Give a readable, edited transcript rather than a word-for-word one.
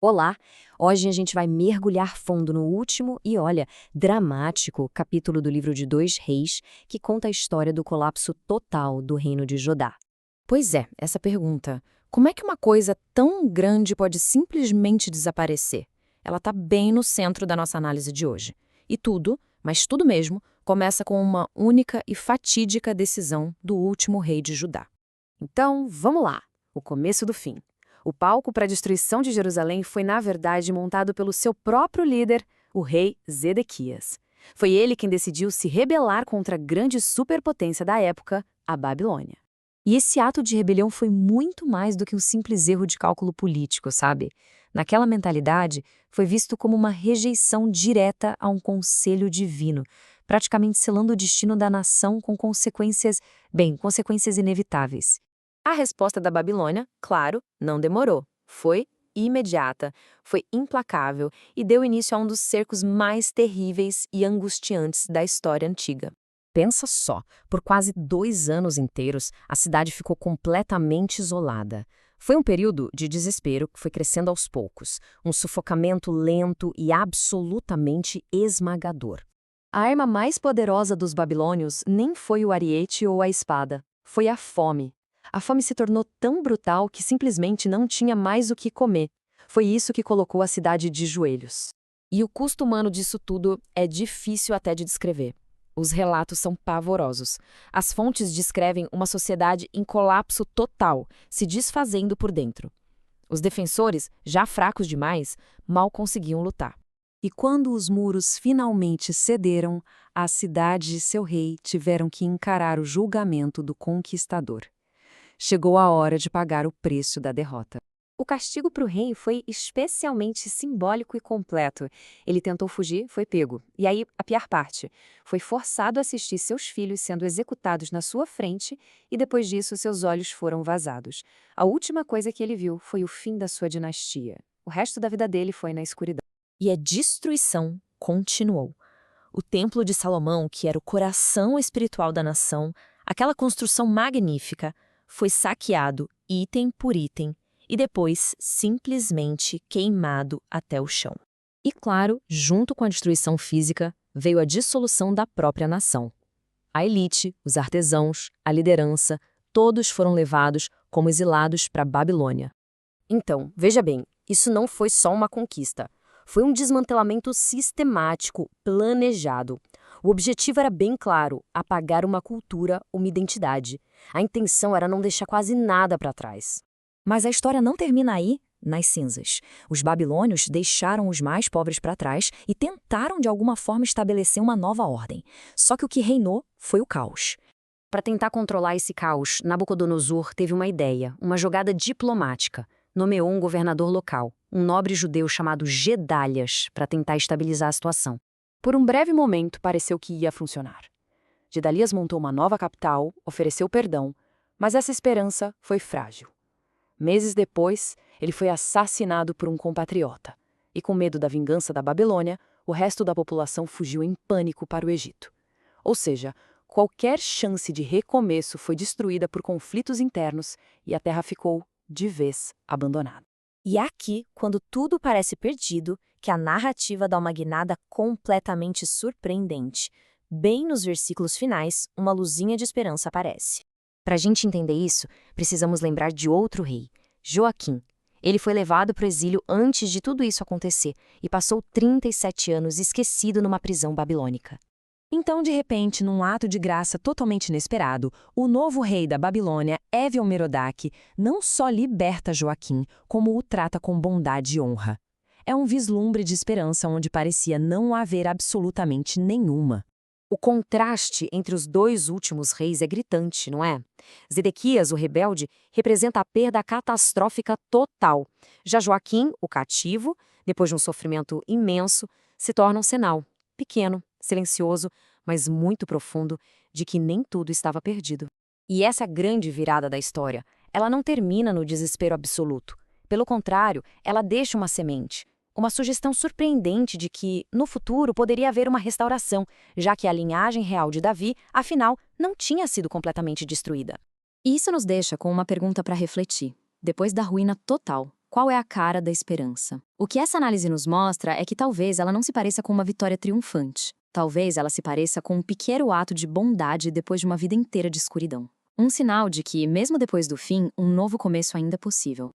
Olá! Hoje a gente vai mergulhar fundo no último e, olha, dramático capítulo do livro de Dois Reis, que conta a história do colapso total do reino de Judá. Pois é, essa pergunta. Como é que uma coisa tão grande pode simplesmente desaparecer? Ela está bem no centro da nossa análise de hoje. E tudo, mas tudo mesmo, começa com uma única e fatídica decisão do último rei de Judá. Então, vamos lá. O começo do fim. O palco para a destruição de Jerusalém foi, na verdade, montado pelo seu próprio líder, o rei Zedequias. Foi ele quem decidiu se rebelar contra a grande superpotência da época, a Babilônia. E esse ato de rebelião foi muito mais do que um simples erro de cálculo político, sabe? Naquela mentalidade, foi visto como uma rejeição direta a um conselho divino, praticamente selando o destino da nação com consequências inevitáveis. A resposta da Babilônia, claro, não demorou. Foi imediata, foi implacável e deu início a um dos cercos mais terríveis e angustiantes da história antiga. Pensa só, por quase 2 anos inteiros, a cidade ficou completamente isolada. Foi um período de desespero que foi crescendo aos poucos, um sufocamento lento e absolutamente esmagador. A arma mais poderosa dos babilônios nem foi o ariete ou a espada, foi a fome. A fome se tornou tão brutal que simplesmente não tinha mais o que comer. Foi isso que colocou a cidade de joelhos. E o custo humano disso tudo é difícil até de descrever. Os relatos são pavorosos. As fontes descrevem uma sociedade em colapso total, se desfazendo por dentro. Os defensores, já fracos demais, mal conseguiam lutar. E quando os muros finalmente cederam, a cidade e seu rei tiveram que encarar o julgamento do conquistador. Chegou a hora de pagar o preço da derrota. O castigo para o rei foi especialmente simbólico e completo. Ele tentou fugir, foi pego. E aí, a pior parte, foi forçado a assistir seus filhos sendo executados na sua frente e depois disso seus olhos foram vazados. A última coisa que ele viu foi o fim da sua dinastia. O resto da vida dele foi na escuridão. E a destruição continuou. O Templo de Salomão, que era o coração espiritual da nação, aquela construção magnífica, foi saqueado item por item e depois simplesmente queimado até o chão. E claro, junto com a destruição física, veio a dissolução da própria nação. A elite, os artesãos, a liderança, todos foram levados como exilados para a Babilônia. Então, veja bem, isso não foi só uma conquista. Foi um desmantelamento sistemático, planejado. O objetivo era bem claro: apagar uma cultura, uma identidade. A intenção era não deixar quase nada para trás. Mas a história não termina aí, nas cinzas. Os babilônios deixaram os mais pobres para trás e tentaram de alguma forma estabelecer uma nova ordem. Só que o que reinou foi o caos. Para tentar controlar esse caos, Nabucodonosor teve uma ideia, uma jogada diplomática. Nomeou um governador local, um nobre judeu chamado Gedalias, para tentar estabilizar a situação. Por um breve momento, pareceu que ia funcionar. Gedalias montou uma nova capital, ofereceu perdão, mas essa esperança foi frágil. Meses depois, ele foi assassinado por um compatriota. E com medo da vingança da Babilônia, o resto da população fugiu em pânico para o Egito. Ou seja, qualquer chance de recomeço foi destruída por conflitos internos e a terra ficou, de vez, abandonada. E é aqui, quando tudo parece perdido, que a narrativa dá uma guinada completamente surpreendente. Bem nos versículos finais, uma luzinha de esperança aparece. Para a gente entender isso, precisamos lembrar de outro rei, Joaquim. Ele foi levado para o exílio antes de tudo isso acontecer e passou 37 anos esquecido numa prisão babilônica. Então, de repente, num ato de graça totalmente inesperado, o novo rei da Babilônia, Evil-Merodach, não só liberta Joaquim, como o trata com bondade e honra. É um vislumbre de esperança onde parecia não haver absolutamente nenhuma. O contraste entre os dois últimos reis é gritante, não é? Zedequias, o rebelde, representa a perda catastrófica total. Já Joaquim, o cativo, depois de um sofrimento imenso, se torna um sinal, pequeno, silencioso, mas muito profundo, de que nem tudo estava perdido. E essa grande virada da história, ela não termina no desespero absoluto. Pelo contrário, ela deixa uma semente. Uma sugestão surpreendente de que, no futuro, poderia haver uma restauração, já que a linhagem real de Davi, afinal, não tinha sido completamente destruída. E isso nos deixa com uma pergunta para refletir. Depois da ruína total, Qual é a cara da esperança? O que essa análise nos mostra é que talvez ela não se pareça com uma vitória triunfante. Talvez ela se pareça com um pequeno ato de bondade depois de uma vida inteira de escuridão. Um sinal de que, mesmo depois do fim, um novo começo ainda é possível.